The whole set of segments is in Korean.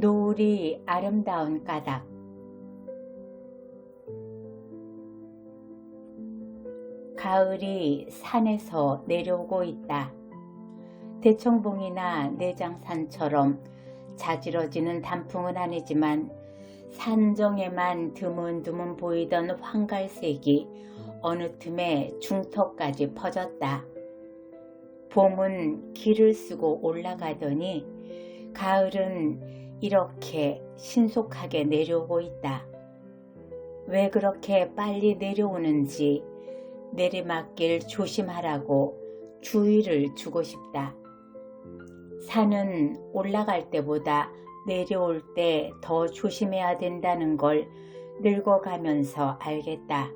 노을이 아름다운 까닭. 가을이 산에서 내려오고 있다. 대청봉이나 내장산처럼 자지러지는 단풍은 아니지만 산정에만 드문드문 보이던 황갈색이 어느 틈에 중턱까지 퍼졌다. 봄은 길을 쓰고 올라가더니 가을은 이렇게 신속하게 내려오고 있다. 왜 그렇게 빨리 내려오는지 내리막길 조심하라고 주의를 주고 싶다. 산은 올라갈 때보다 내려올 때 더 조심해야 된다는 걸 늙어가면서 알겠다.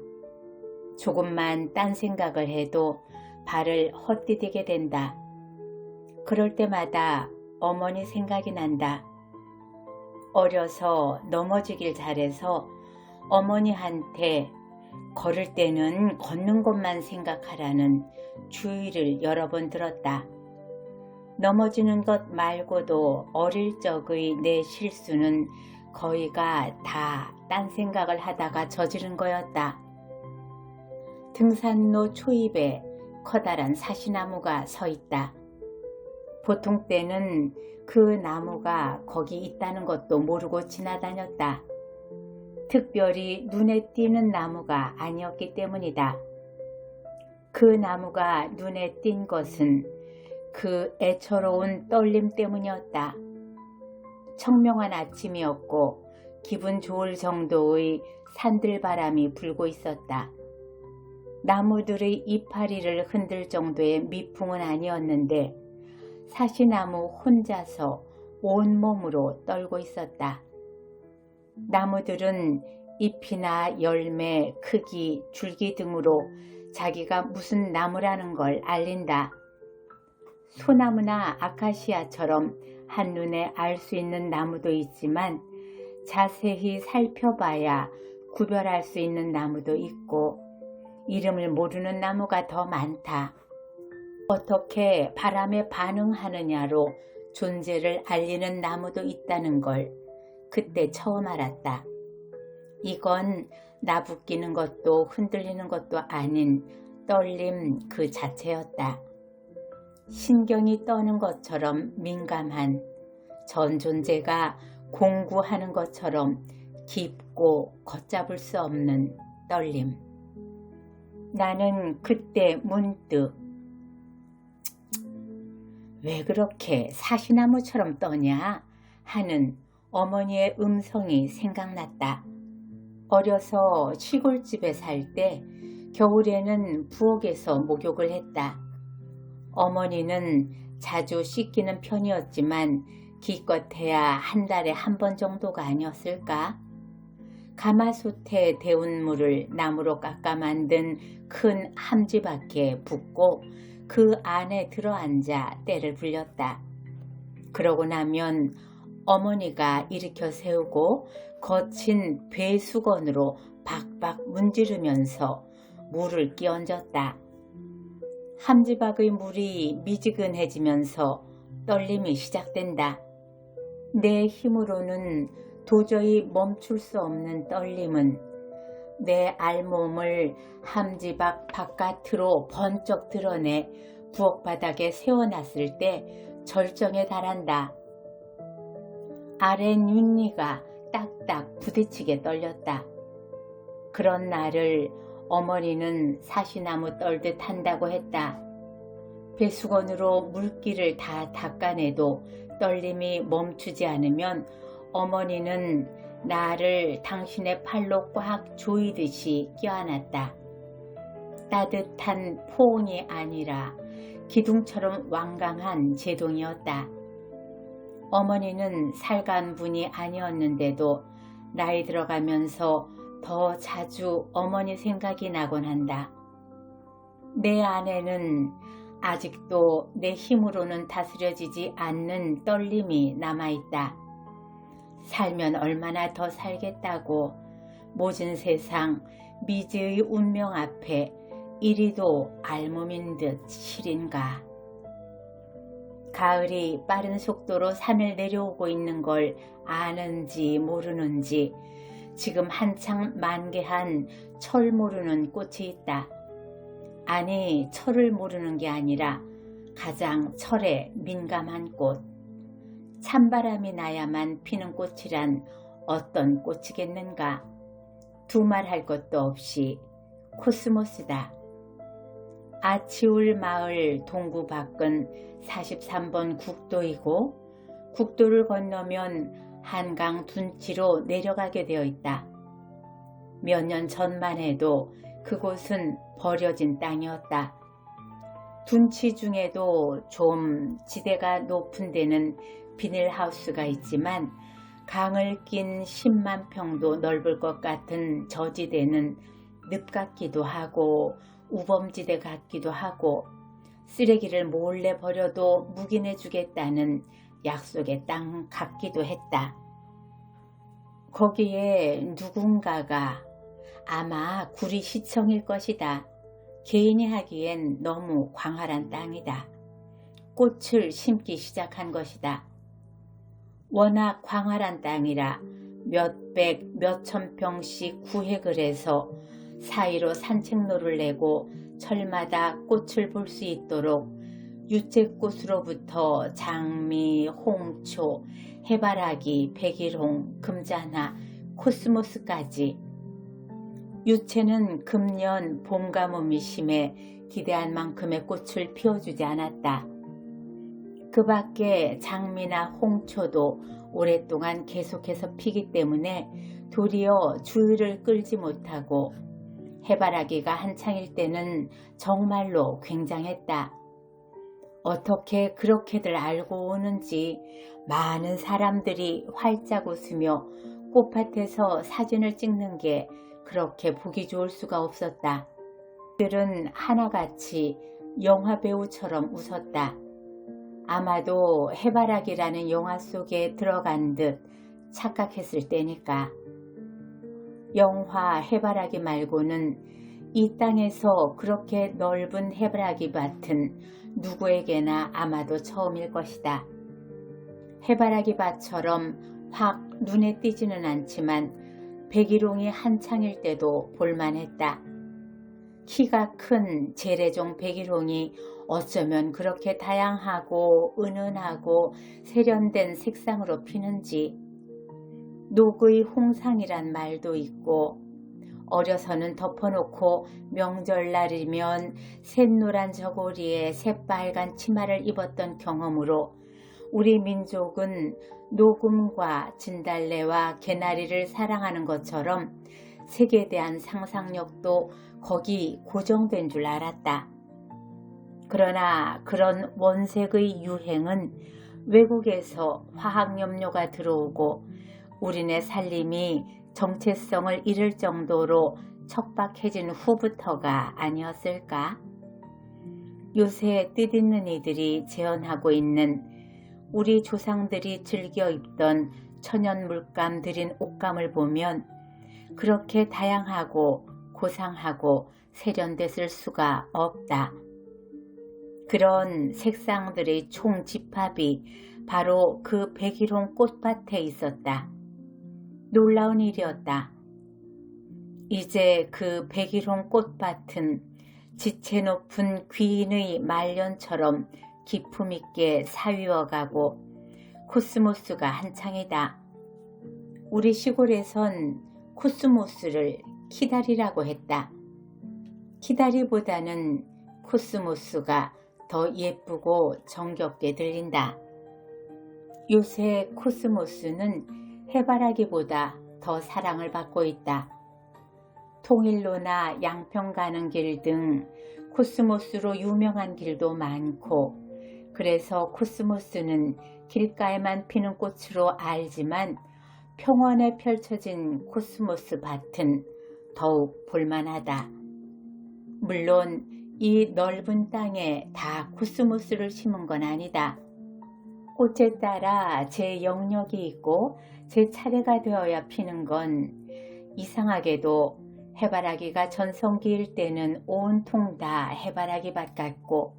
조금만 딴 생각을 해도 발을 헛디디게 된다. 그럴 때마다 어머니 생각이 난다. 어려서 넘어지길 잘해서 어머니한테 걸을 때는 걷는 것만 생각하라는 주의를 여러 번 들었다. 넘어지는 것 말고도 어릴 적의 내 실수는 거의가 다 딴 생각을 하다가 저지른 거였다. 등산로 초입에 커다란 사시나무가 서 있다. 보통 때는 그 나무가 거기 있다는 것도 모르고 지나다녔다. 특별히 눈에 띄는 나무가 아니었기 때문이다. 그 나무가 눈에 띈 것은 그 애처로운 떨림 때문이었다. 청명한 아침이었고 기분 좋을 정도의 산들바람이 불고 있었다. 나무들의 이파리를 흔들 정도의 미풍은 아니었는데 사시나무 혼자서 온몸으로 떨고 있었다. 나무들은 잎이나 열매, 크기, 줄기 등으로 자기가 무슨 나무라는 걸 알린다. 소나무나 아카시아처럼 한눈에 알 수 있는 나무도 있지만 자세히 살펴봐야 구별할 수 있는 나무도 있고 이름을 모르는 나무가 더 많다. 어떻게 바람에 반응하느냐로 존재를 알리는 나무도 있다는 걸 그때 처음 알았다. 이건 나부끼는 것도 흔들리는 것도 아닌 떨림 그 자체였다. 신경이 떠는 것처럼 민감한 전 존재가 공구하는 것처럼 깊고 걷잡을 수 없는 떨림. 나는 그때 문득 왜 그렇게 사시나무처럼 떠냐 하는 어머니의 음성이 생각났다. 어려서 시골집에 살 때 겨울에는 부엌에서 목욕을 했다. 어머니는 자주 씻기는 편이었지만 기껏해야 한 달에 한 번 정도가 아니었을까? 가마솥에 데운 물을 나무로 깎아 만든 큰 함지바퀴에 붓고 그 안에 들어앉아 때를 불렸다. 그러고 나면 어머니가 일으켜 세우고 거친 배수건으로 박박 문지르면서 물을 끼얹었다. 함지박의 물이 미지근해지면서 떨림이 시작된다. 내 힘으로는 도저히 멈출 수 없는 떨림은 내 알몸을 함지박 바깥으로 번쩍 드러내 부엌 바닥에 세워놨을 때 절정에 달한다. 아래 윗니가 딱딱 부딪히게 떨렸다. 그런 날을 어머니는 사시나무 떨듯 한다고 했다. 배수건으로 물기를 다 닦아내도 떨림이 멈추지 않으면 어머니는 나를 당신의 팔로 꽉 조이듯이 껴안았다. 따뜻한 포옹이 아니라 기둥처럼 완강한 제동이었다. 어머니는 살간 분이 아니었는데도 나이 들어가면서 더 자주 어머니 생각이 나곤 한다. 내 안에는 아직도 내 힘으로는 다스려지지 않는 떨림이 남아있다. 살면 얼마나 더 살겠다고 모진 세상 미지의 운명 앞에 이리도 알몸인 듯 시린가. 가을이 빠른 속도로 산을 내려오고 있는 걸 아는지 모르는지 지금 한창 만개한 철 모르는 꽃이 있다. 아니, 철을 모르는 게 아니라 가장 철에 민감한 꽃. 찬바람이 나야만 피는 꽃이란 어떤 꽃이겠는가. 두말할 것도 없이 코스모스다. 아치울 마을 동구 밖은 43번 국도이고 국도를 건너면 한강 둔치로 내려가게 되어 있다. 몇 년 전만 해도 그곳은 버려진 땅이었다. 둔치 중에도 좀 지대가 높은 데는 비닐하우스가 있지만 강을 낀 10만 평도 넓을 것 같은 저지대는 늪 같기도 하고 우범지대 같기도 하고 쓰레기를 몰래 버려도 묵인해 주겠다는 약속의 땅 같기도 했다. 거기에 누군가가 아마 구리시청일 것이다. 개인이 하기엔 너무 광활한 땅이다. 꽃을 심기 시작한 것이다. 워낙 광활한 땅이라 몇백, 몇천 평씩 구획을 해서 사이로 산책로를 내고 철마다 꽃을 볼 수 있도록 유채꽃으로부터 장미, 홍초, 해바라기, 백일홍, 금자나, 코스모스까지. 유채는 금년 봄 가뭄이 심해 기대한 만큼의 꽃을 피워주지 않았다. 그 밖에 장미나 홍초도 오랫동안 계속해서 피기 때문에 도리어 주의를 끌지 못하고 해바라기가 한창일 때는 정말로 굉장했다. 어떻게 그렇게들 알고 오는지 많은 사람들이 활짝 웃으며 꽃밭에서 사진을 찍는 게 그렇게 보기 좋을 수가 없었다. 그들은 하나같이 영화배우처럼 웃었다. 아마도 해바라기라는 영화 속에 들어간 듯 착각했을 때니까. 영화 해바라기 말고는 이 땅에서 그렇게 넓은 해바라기 밭은 누구에게나 아마도 처음일 것이다. 해바라기 밭처럼 확 눈에 띄지는 않지만 백일홍이 한창일 때도 볼만했다. 키가 큰 재래종 백일홍이 어쩌면 그렇게 다양하고 은은하고 세련된 색상으로 피는지. 녹의 홍상이란 말도 있고 어려서는 덮어놓고 명절날이면 샛노란 저고리에 새빨간 치마를 입었던 경험으로 우리 민족은 녹음과 진달래와 개나리를 사랑하는 것처럼 색에 대한 상상력도 거기 고정된 줄 알았다. 그러나 그런 원색의 유행은 외국에서 화학염료가 들어오고 우리네 살림이 정체성을 잃을 정도로 척박해진 후부터가 아니었을까? 요새 뜻있는 이들이 재현하고 있는 우리 조상들이 즐겨 입던 천연 물감 들인 옷감을 보면 그렇게 다양하고 고상하고 세련됐을 수가 없다. 그런 색상들의 총집합이 바로 그 백일홍 꽃밭에 있었다. 놀라운 일이었다. 이제 그 백일홍 꽃밭은 지체 높은 귀인의 말년처럼 기품있게 사위워가고 코스모스가 한창이다. 우리 시골에선 코스모스를 키다리라고 했다. 키다리보다는 코스모스가 더 예쁘고 정겹게 들린다. 요새 코스모스는 해바라기보다 더 사랑을 받고 있다. 통일로나 양평 가는 길 등 코스모스로 유명한 길도 많고 그래서 코스모스는 길가에만 피는 꽃으로 알지만 평원에 펼쳐진 코스모스 밭은 더욱 볼만하다. 물론 이 넓은 땅에 다 코스모스를 심은 건 아니다. 꽃에 따라 제 영역이 있고 제 차례가 되어야 피는 건 이상하게도 해바라기가 전성기일 때는 온통 다 해바라기 밭 같고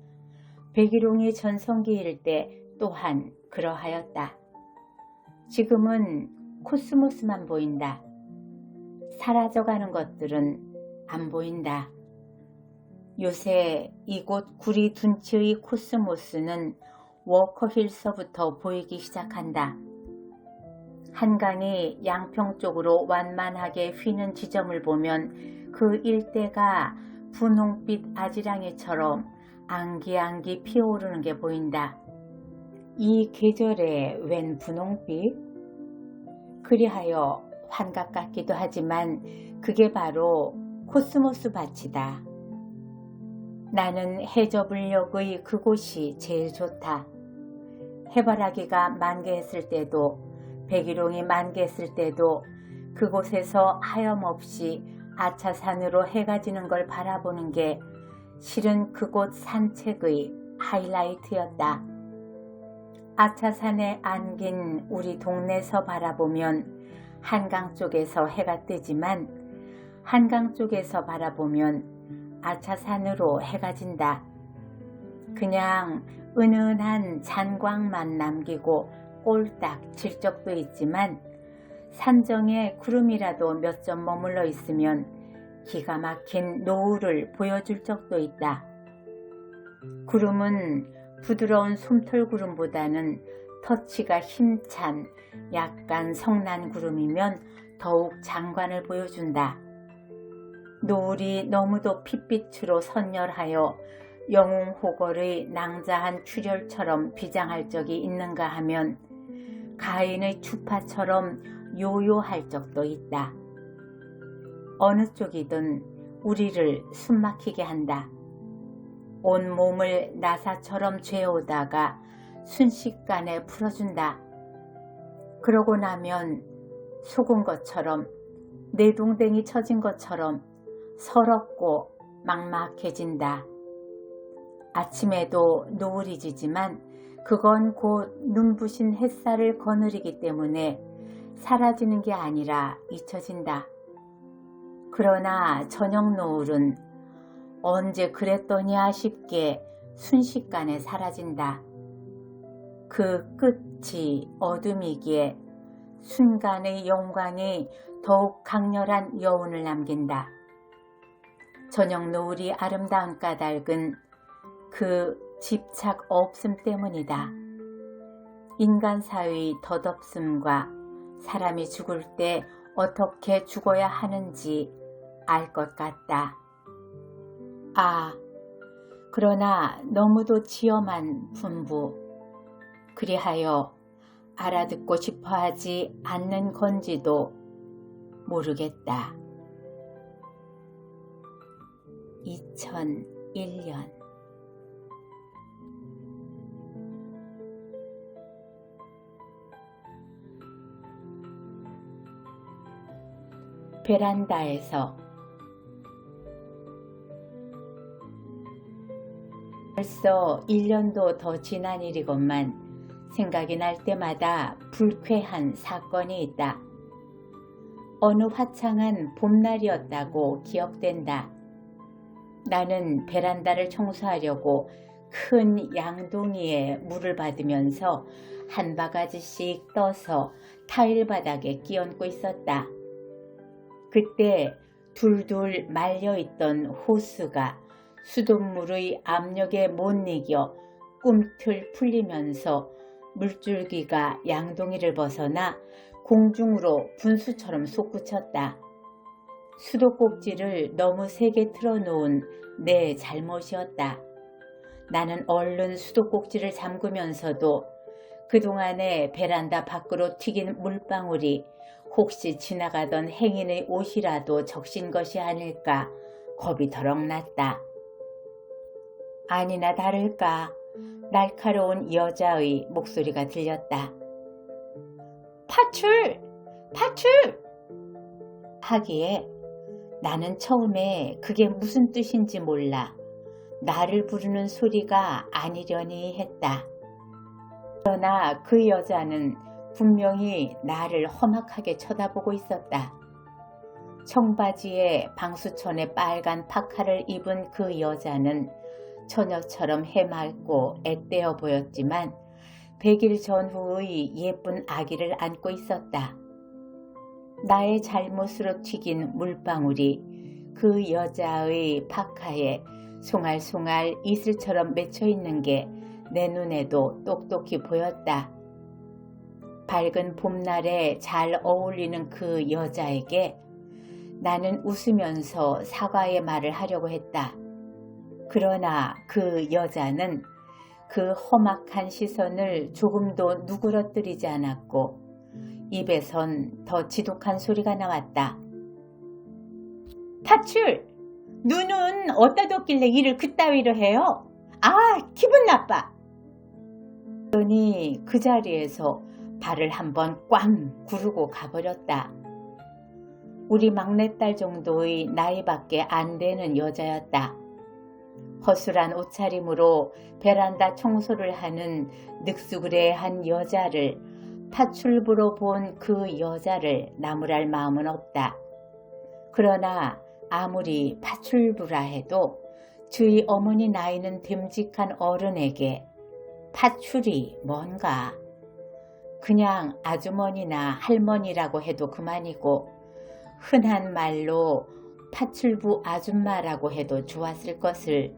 백일홍이 전성기일 때 또한 그러하였다. 지금은 코스모스만 보인다. 사라져가는 것들은 안 보인다. 요새 이곳 구리 둔치의 코스모스는 워커힐서부터 보이기 시작한다. 한강이 양평 쪽으로 완만하게 휘는 지점을 보면 그 일대가 분홍빛 아지랑이처럼 안기안기 피어오르는 게 보인다. 이 계절에 웬 분홍빛? 그리하여 환각 같기도 하지만 그게 바로 코스모스 밭이다. 나는 해저블역의 그곳이 제일 좋다. 해바라기가 만개했을 때도 백일홍이 만개했을 때도 그곳에서 하염없이 아차산으로 해가 지는 걸 바라보는 게 실은 그곳 산책의 하이라이트였다. 아차산에 안긴 우리 동네에서 바라보면 한강 쪽에서 해가 뜨지만 한강 쪽에서 바라보면 아차산으로 해가 진다. 그냥 은은한 잔광만 남기고 꼴딱 질 적도 있지만 산정에 구름이라도 몇 점 머물러 있으면 기가 막힌 노을을 보여줄 적도 있다. 구름은 부드러운 솜털구름보다는 터치가 힘찬 약간 성난 구름이면 더욱 장관을 보여준다. 노을이 너무도 핏빛으로 선열하여 영웅호걸의 낭자한 출혈처럼 비장할 적이 있는가 하면 가인의 주파처럼 요요할 적도 있다. 어느 쪽이든 우리를 숨막히게 한다. 온 몸을 나사처럼 죄어오다가 순식간에 풀어준다. 그러고 나면 속은 것처럼 내동댕이 쳐진 것처럼 서럽고 막막해진다. 아침에도 노을이 지지만 그건 곧 눈부신 햇살을 거느리기 때문에 사라지는 게 아니라 잊혀진다. 그러나 저녁 노을은 언제 그랬더냐 싶게 순식간에 사라진다. 그 끝이 어둠이기에 순간의 영광이 더욱 강렬한 여운을 남긴다. 저녁 노을이 아름다운 까닭은 그 집착 없음 때문이다. 인간 사회의 덧없음과 사람이 죽을 때 어떻게 죽어야 하는지 알 것 같다. 아, 그러나 너무도 지엄한 분부, 그리하여 알아듣고 싶어하지 않는 건지도 모르겠다. 2001년 베란다에서 벌써 1년도 더 지난 일이건만 생각이 날 때마다 불쾌한 사건이 있다. 어느 화창한 봄날이었다고 기억된다. 나는 베란다를 청소하려고 큰 양동이에 물을 받으면서 한 바가지씩 떠서 타일 바닥에 끼얹고 있었다. 그때 둘둘 말려있던 호스가 수돗물의 압력에 못 이겨 꿈틀 풀리면서 물줄기가 양동이를 벗어나 공중으로 분수처럼 솟구쳤다. 수도꼭지를 너무 세게 틀어놓은 내 잘못이었다. 나는 얼른 수도꼭지를 잠그면서도 그동안에 베란다 밖으로 튀긴 물방울이 혹시 지나가던 행인의 옷이라도 적신 것이 아닐까 겁이 더럭 났다. 아니나 다를까 날카로운 여자의 목소리가 들렸다. 파출! 파출! 하기에 나는 처음에 그게 무슨 뜻인지 몰라 나를 부르는 소리가 아니려니 했다. 그러나 그 여자는 분명히 나를 험악하게 쳐다보고 있었다. 청바지에 방수천에 빨간 파카를 입은 그 여자는 처녀처럼 해맑고 앳되어 보였지만 100일 전후의 예쁜 아기를 안고 있었다. 나의 잘못으로 튀긴 물방울이 그 여자의 파카에 송알송알 이슬처럼 맺혀 있는 게 내 눈에도 똑똑히 보였다. 밝은 봄날에 잘 어울리는 그 여자에게 나는 웃으면서 사과의 말을 하려고 했다. 그러나 그 여자는 그 험악한 시선을 조금도 누그러뜨리지 않았고 입에선 더 지독한 소리가 나왔다. 파출! 눈은 어디다 뒀길래 일을 그따위로 해요? 아, 기분 나빠! 그러니 그 자리에서 발을 한번 꽝 구르고 가버렸다. 우리 막내딸 정도의 나이밖에 안 되는 여자였다. 허술한 옷차림으로 베란다 청소를 하는 늑수그레한 여자를 파출부로 본 그 여자를 나무랄 마음은 없다. 그러나 아무리 파출부라 해도 주의 어머니 나이는 됨직한 어른에게 파출이 뭔가. 그냥 아주머니나 할머니라고 해도 그만이고 흔한 말로 파출부 아줌마라고 해도 좋았을 것을.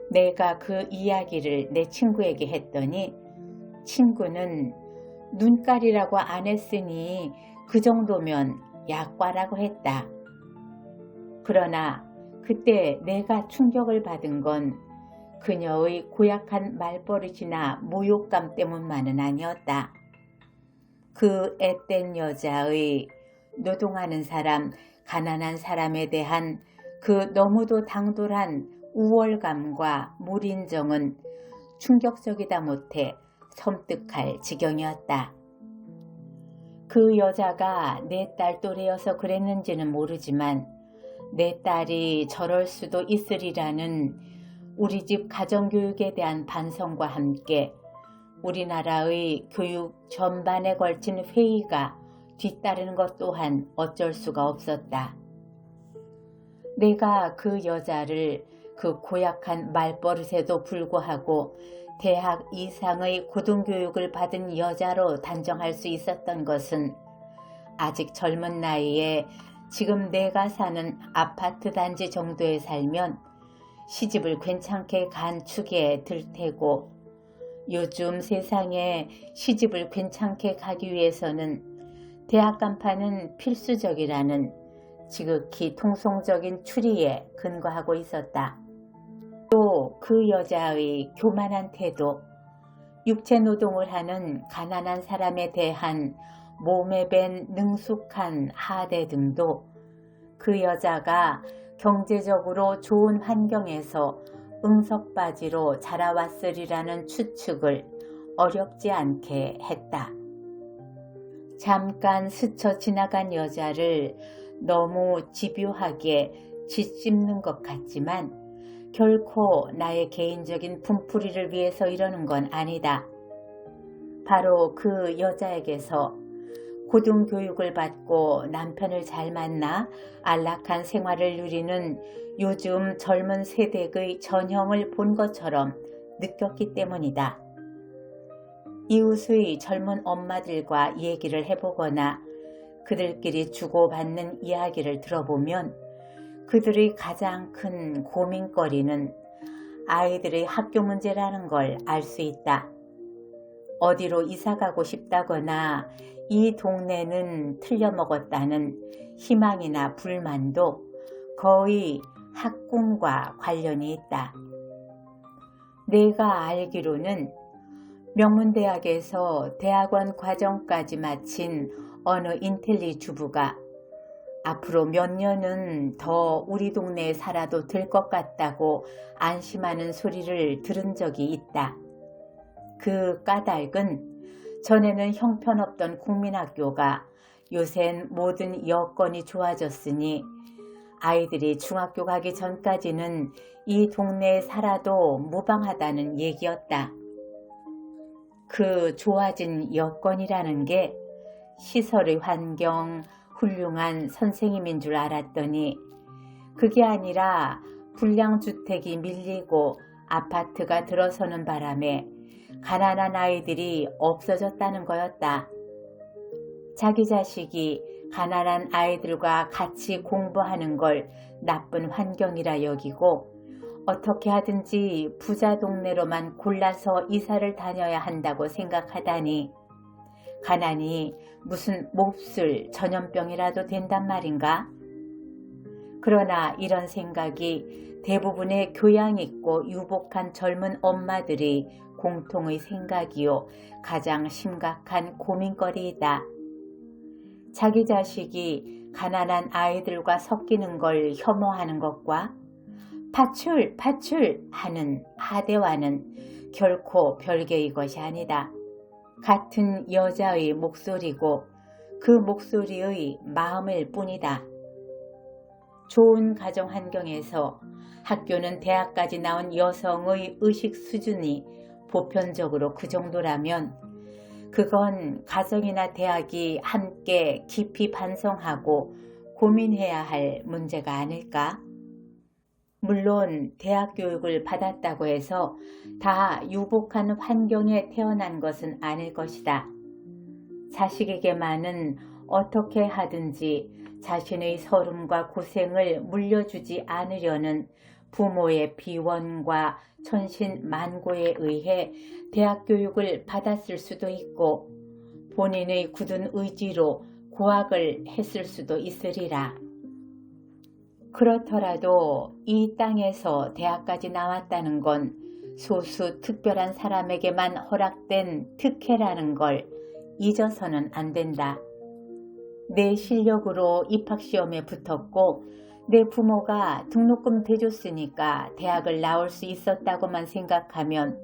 내가 그 이야기를 내 친구에게 했더니 친구는 눈깔이라고 안 했으니 그 정도면 약과라고 했다. 그러나 그때 내가 충격을 받은 건 그녀의 고약한 말버릇이나 모욕감 때문만은 아니었다. 그 앳된 여자의 노동하는 사람, 가난한 사람에 대한 그 너무도 당돌한 우월감과 몰인정은 충격적이다 못해 섬뜩할 지경이었다. 그 여자가 내 딸 또래여서 그랬는지는 모르지만 내 딸이 저럴 수도 있으리라는 우리 집 가정교육에 대한 반성과 함께 우리나라의 교육 전반에 걸친 회의가 뒤따르는 것 또한 어쩔 수가 없었다. 내가 그 여자를 그 고약한 말버릇에도 불구하고 대학 이상의 고등교육을 받은 여자로 단정할 수 있었던 것은 아직 젊은 나이에 지금 내가 사는 아파트 단지 정도에 살면 시집을 괜찮게 간 축에 들 테고 요즘 세상에 시집을 괜찮게 가기 위해서는 대학 간판은 필수적이라는 지극히 통속적인 추리에 근거하고 있었다. 또 그 여자의 교만한 태도, 육체노동을 하는 가난한 사람에 대한 몸에 밴 능숙한 하대 등도 그 여자가 경제적으로 좋은 환경에서 응석바지로 자라왔으리라는 추측을 어렵지 않게 했다. 잠깐 스쳐 지나간 여자를 너무 집요하게 짓씹는 것 같지만 결코 나의 개인적인 분풀이를 위해서 이러는 건 아니다. 바로 그 여자에게서 고등교육을 받고 남편을 잘 만나 안락한 생활을 누리는 요즘 젊은 세대의 전형을 본 것처럼 느꼈기 때문이다. 이웃의 젊은 엄마들과 얘기를 해보거나 그들끼리 주고받는 이야기를 들어보면 그들의 가장 큰 고민거리는 아이들의 학교 문제라는 걸 알 수 있다. 어디로 이사가고 싶다거나 이 동네는 틀려먹었다는 희망이나 불만도 거의 학군과 관련이 있다. 내가 알기로는 명문대학에서 대학원 과정까지 마친 어느 인텔리 주부가 앞으로 몇 년은 더 우리 동네에 살아도 될 것 같다고 안심하는 소리를 들은 적이 있다. 그 까닭은 전에는 형편없던 국민학교가 요샌 모든 여건이 좋아졌으니 아이들이 중학교 가기 전까지는 이 동네에 살아도 무방하다는 얘기였다. 그 좋아진 여건이라는 게 시설의 환경, 훌륭한 선생님인 줄 알았더니 그게 아니라 불량주택이 밀리고 아파트가 들어서는 바람에 가난한 아이들이 없어졌다는 거였다. 자기 자식이 가난한 아이들과 같이 공부하는 걸 나쁜 환경이라 여기고 어떻게 하든지 부자 동네로만 골라서 이사를 다녀야 한다고 생각하다니 가난이 무슨 몹쓸 전염병이라도 된단 말인가? 그러나 이런 생각이 대부분의 교양 있고 유복한 젊은 엄마들이 공통의 생각이요 가장 심각한 고민거리이다. 자기 자식이 가난한 아이들과 섞이는 걸 혐오하는 것과 파출 하는 하대와는 결코 별개의 것이 아니다. 같은 여자의 목소리고 그 목소리의 마음일 뿐이다. 좋은 가정 환경에서 학교는 대학까지 나온 여성의 의식 수준이 보편적으로 그 정도라면 그건 가정이나 대학이 함께 깊이 반성하고 고민해야 할 문제가 아닐까? 물론 대학 교육을 받았다고 해서 다 유복한 환경에 태어난 것은 아닐 것이다. 자식에게만은 어떻게 하든지 자신의 서름과 고생을 물려주지 않으려는 부모의 비원과 천신만고에 의해 대학 교육을 받았을 수도 있고 본인의 굳은 의지로 고학을 했을 수도 있으리라. 그렇더라도 이 땅에서 대학까지 나왔다는 건 소수 특별한 사람에게만 허락된 특혜라는 걸 잊어서는 안 된다. 내 실력으로 입학시험에 붙었고 내 부모가 등록금 대줬으니까 대학을 나올 수 있었다고만 생각하면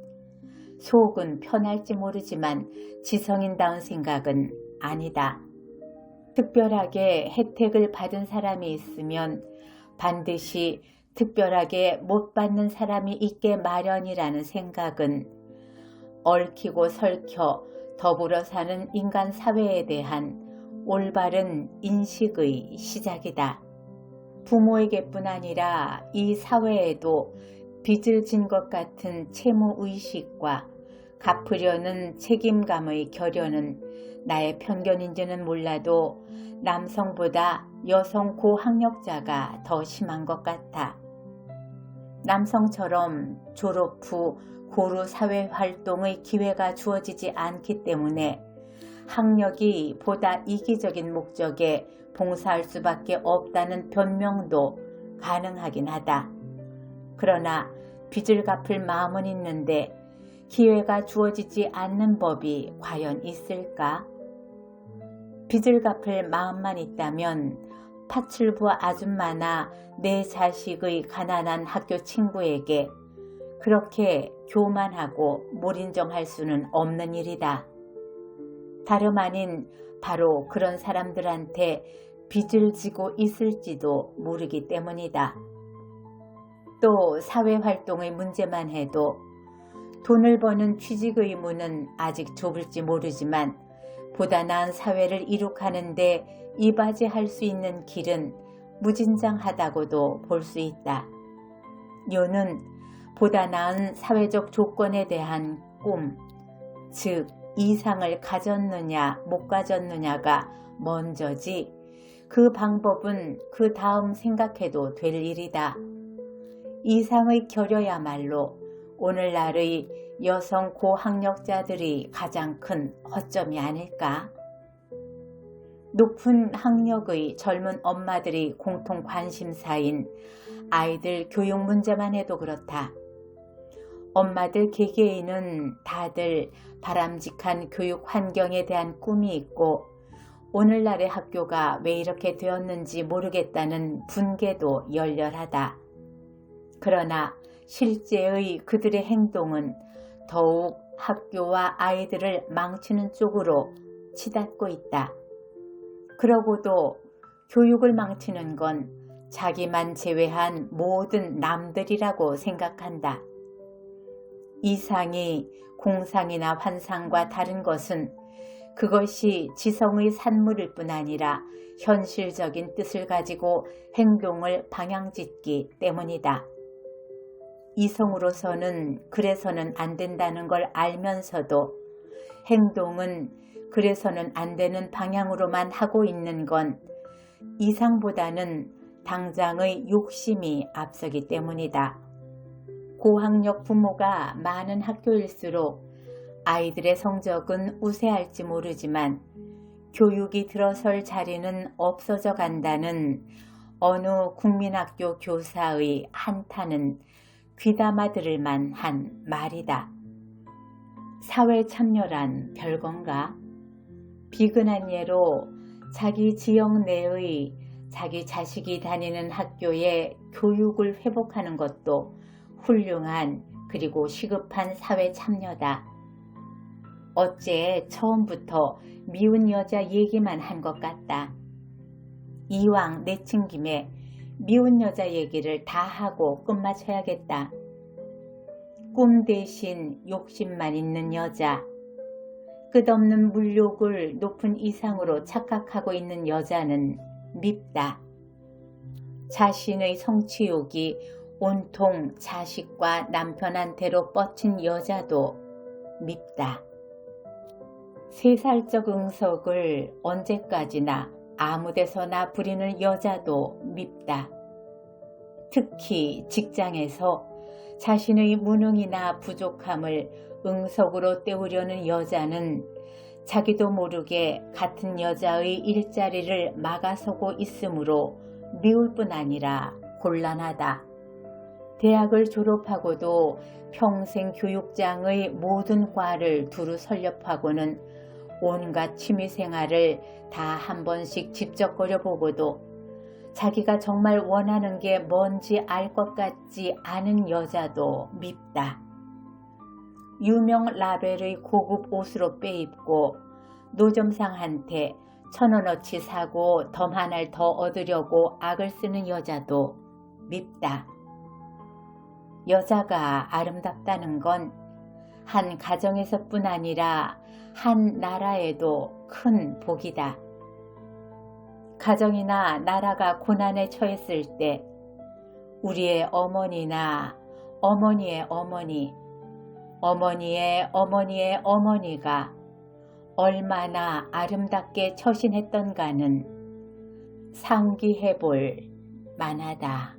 속은 편할지 모르지만 지성인다운 생각은 아니다. 특별하게 혜택을 받은 사람이 있으면 반드시 특별하게 못 받는 사람이 있게 마련이라는 생각은 얽히고 설켜 더불어 사는 인간 사회에 대한 올바른 인식의 시작이다. 부모에게뿐 아니라 이 사회에도 빚을 진 것 같은 채무의식과 갚으려는 책임감의 결여는 나의 편견인지는 몰라도 남성보다 여성 고학력자가 더 심한 것 같아. 남성처럼 졸업 후 고루 사회활동의 기회가 주어지지 않기 때문에 학력이 보다 이기적인 목적에 봉사할 수밖에 없다는 변명도 가능하긴 하다. 그러나 빚을 갚을 마음은 있는데 기회가 주어지지 않는 법이 과연 있을까? 빚을 갚을 마음만 있다면 파출부 아줌마나 내 자식의 가난한 학교 친구에게 그렇게 교만하고 몰인정할 수는 없는 일이다. 다름 아닌 바로 그런 사람들한테 빚을 지고 있을지도 모르기 때문이다. 또 사회활동의 문제만 해도 돈을 버는 취직의 문은 아직 좁을지 모르지만 보다 나은 사회를 이룩하는데 이바지할 수 있는 길은 무진장하다고도 볼 수 있다. 요는 보다 나은 사회적 조건에 대한 꿈, 즉 이상을 가졌느냐 못 가졌느냐가 먼저지 그 방법은 그 다음 생각해도 될 일이다. 이상의 결여야말로 오늘날의 여성 고학력자들이 가장 큰 허점이 아닐까? 높은 학력의 젊은 엄마들이 공통 관심사인 아이들 교육 문제만 해도 그렇다. 엄마들 개개인은 다들 바람직한 교육 환경에 대한 꿈이 있고 오늘날의 학교가 왜 이렇게 되었는지 모르겠다는 분개도 열렬하다. 그러나 실제의 그들의 행동은 더욱 학교와 아이들을 망치는 쪽으로 치닫고 있다. 그러고도 교육을 망치는 건 자기만 제외한 모든 남들이라고 생각한다. 이상이 공상이나 환상과 다른 것은 그것이 지성의 산물일 뿐 아니라 현실적인 뜻을 가지고 행동을 방향짓기 때문이다. 이성으로서는 그래서는 안 된다는 걸 알면서도 행동은 그래서는 안 되는 방향으로만 하고 있는 건 이상보다는 당장의 욕심이 앞서기 때문이다. 고학력 부모가 많은 학교일수록 아이들의 성적은 우세할지 모르지만 교육이 들어설 자리는 없어져 간다는 어느 국민학교 교사의 한탄은 귀담아 들을 만한 말이다. 사회 참여란 별건가? 비근한 예로 자기 지역 내의 자기 자식이 다니는 학교의 교육을 회복하는 것도 훌륭한 그리고 시급한 사회 참여다. 어째 처음부터 미운 여자 얘기만 한 것 같다. 이왕 내친 김에 미운 여자 얘기를 다 하고 끝마쳐야겠다. 꿈 대신 욕심만 있는 여자, 끝없는 물욕을 높은 이상으로 착각하고 있는 여자는 밉다. 자신의 성취욕이 온통 자식과 남편한테로 뻗친 여자도 밉다. 세살적 응석을 언제까지나 아무데서나 부리는 여자도 밉다. 특히 직장에서 자신의 무능이나 부족함을 응석으로 때우려는 여자는 자기도 모르게 같은 여자의 일자리를 막아서고 있으므로 미울 뿐 아니라 곤란하다. 대학을 졸업하고도 평생 교육장의 모든 과를 두루 설렵하고는 온갖 취미생활을 다 한 번씩 집적거려 보고도 자기가 정말 원하는 게 뭔지 알 것 같지 않은 여자도 밉다. 유명 라벨의 고급 옷으로 빼입고 노점상한테 1,000원어치 사고 덤 하나를 더 얻으려고 악을 쓰는 여자도 밉다. 여자가 아름답다는 건 한 가정에서뿐 아니라 한 나라에도 큰 복이다. 가정이나 나라가 고난에 처했을 때 우리의 어머니나 어머니의 어머니, 어머니의 어머니의 어머니가 얼마나 아름답게 처신했던가는 상기해 볼 만하다.